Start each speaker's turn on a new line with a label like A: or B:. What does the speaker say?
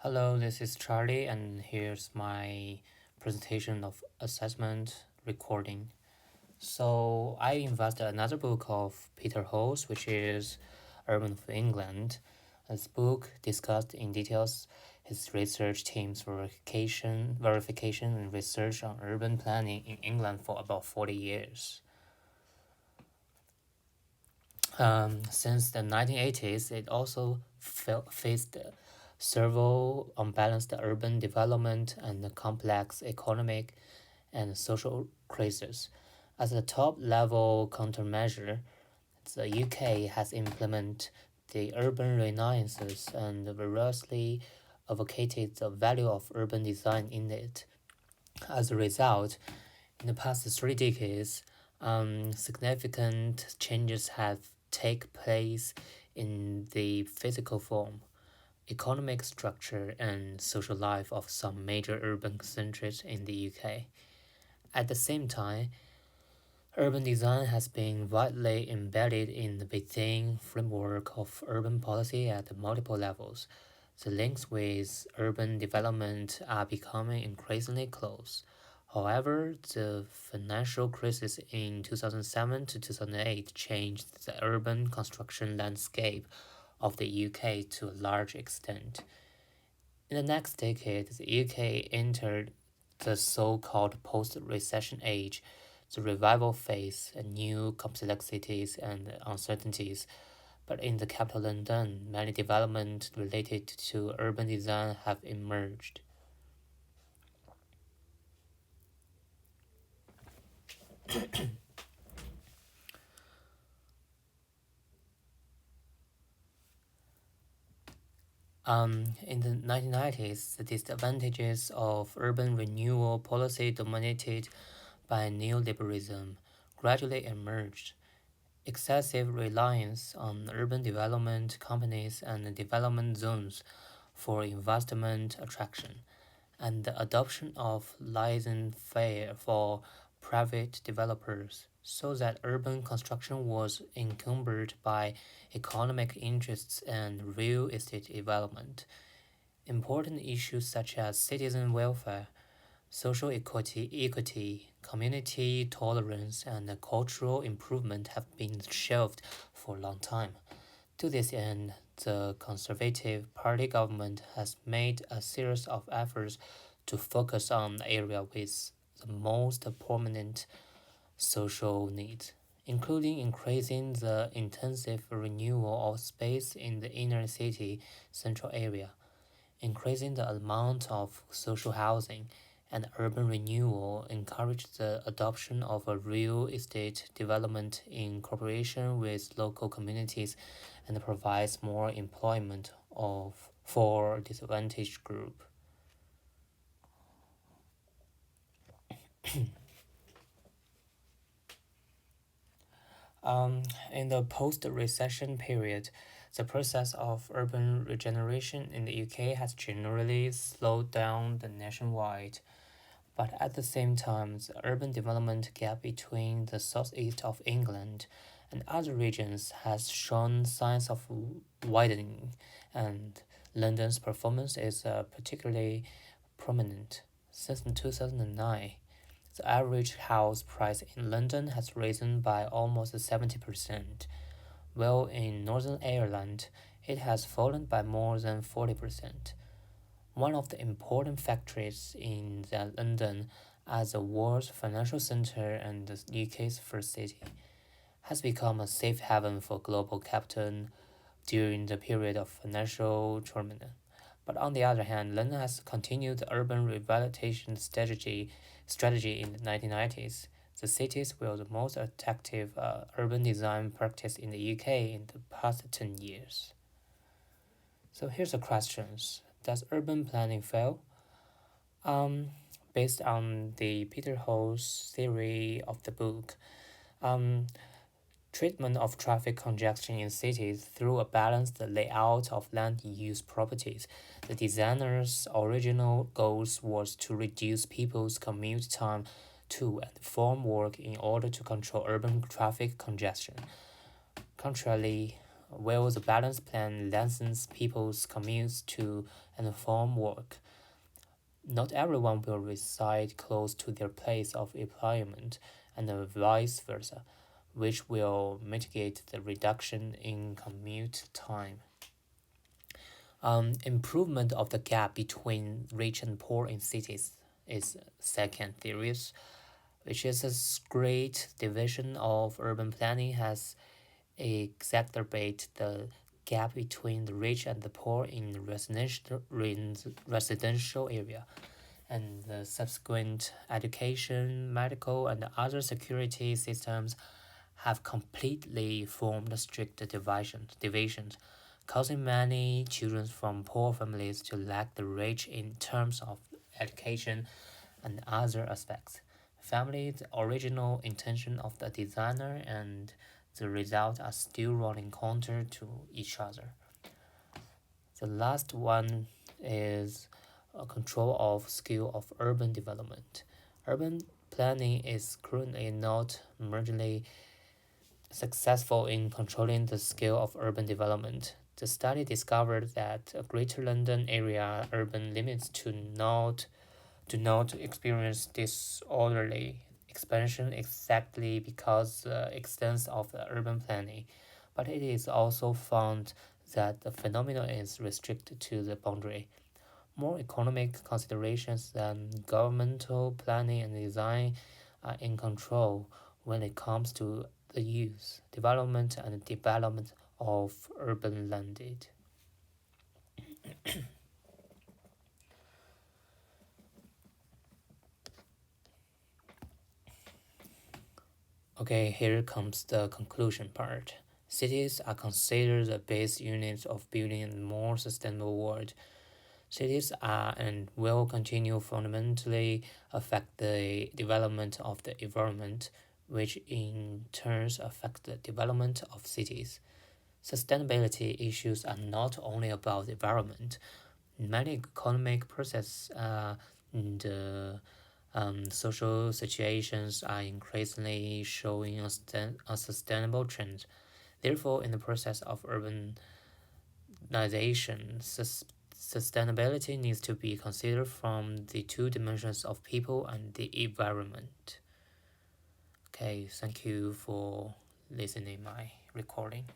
A: Hello, this is Charlie, and here's my presentation of assessment recording. So, I invested another book of Peter Hose, which is Urban of England. This book discussed in details his research team's verification and research on urban planning in England for about 40 years. Since the 1980s, it also faced several unbalanced urban development and complex economic and social crises. As a top level countermeasure, the UK has implemented the urban renaissance and vigorously advocated the value of urban design in it. As a result, in the past 3 decades, significant changes have taken place in the physical form, economic structure, and social life of some major urban centers in the UK. At the same time, urban design has been widely embedded in the within framework of urban policy at multiple levels. The links with urban development are becoming increasingly close. However, the financial crisis in 2007 to 2008 changed the urban construction landscape of the UK to a large extent. In the next decade, the UK entered the so-called post-recession age, the revival phase, and new complexities and uncertainties. But in the capital London, many developments related to urban design have emerged. In the 1990s, the disadvantages of urban renewal policy dominated by neoliberalism gradually emerged. Excessive reliance on urban development companies and development zones for investment attraction, and the adoption of laissez-faire for private developers, so that urban construction was encumbered by economic interests and real estate development. Important issues such as citizen welfare, social equity, community tolerance, and cultural improvement have been shelved for a long time. To this end, the Conservative Party government has made a series of efforts to focus on the area with the most prominent social needs, including increasing the intensive renewal of space in the inner city central area, increasing the amount of social housing, and urban renewal encourage the adoption of a real estate development in cooperation with local communities and provides more employment for disadvantaged group. In the post-recession period, the process of urban regeneration in the UK has generally slowed down the nationwide. But at the same time, the urban development gap between the southeast of England and other regions has shown signs of widening, and London's performance is particularly prominent. Since 2009, the average house price in London has risen by almost 70%, while in Northern Ireland it has fallen by more than 40%. One of the important factors in that London, as the world's financial center and the UK's first city, has become a safe haven for global capital during the period of financial turmoil. But on the other hand, London has continued the urban revitalization strategy in the 1990s. The cities with the most attractive urban design practice in the UK in the past 10 years. So here's the questions. Does urban planning fail? Um, Based on the Peter Hose theory of the book, um, treatment of traffic congestion in cities through a balanced layout of land use properties. The designer's original goals was to reduce people's commute time to and from work in order to control urban traffic congestion. Contrarily, while the balanced plan lengthens people's commutes to and from work. Not everyone will reside close to their place of employment, and vice versa, which will mitigate the reduction in commute time. Improvement of the gap between rich and poor in cities is second theory, which is a great division of urban planning has exacerbated the gap between the rich and the poor in residential area, and the subsequent education, medical, and other security systems have completely formed strict divisions, causing many children from poor families to lack the rich in terms of education and other aspects. Family, the original intention of the designer, and the result are still running counter to each other. The last one is a control of scale of urban development. Urban planning is currently not marginally successful in controlling the scale of urban development. The study discovered that a Greater London area urban limits do not experience disorderly expansion exactly because the extent of the urban planning, but it is also found that the phenomenon is restricted to the boundary. More economic considerations than governmental planning and design are in control when it comes to the use, development, and development of urban landed. Okay, here comes the conclusion part. Cities are considered the base units of building a more sustainable world. Cities are and will continue fundamentally affect the development of the environment, which in turn affect the development of cities. Sustainability issues are not only about the environment. Many economic processes and social situations are increasingly showing a sustainable trend. Therefore, in the process of urbanization, sustainability needs to be considered from the two dimensions of people and the environment. Okay, thank you for listening my recording.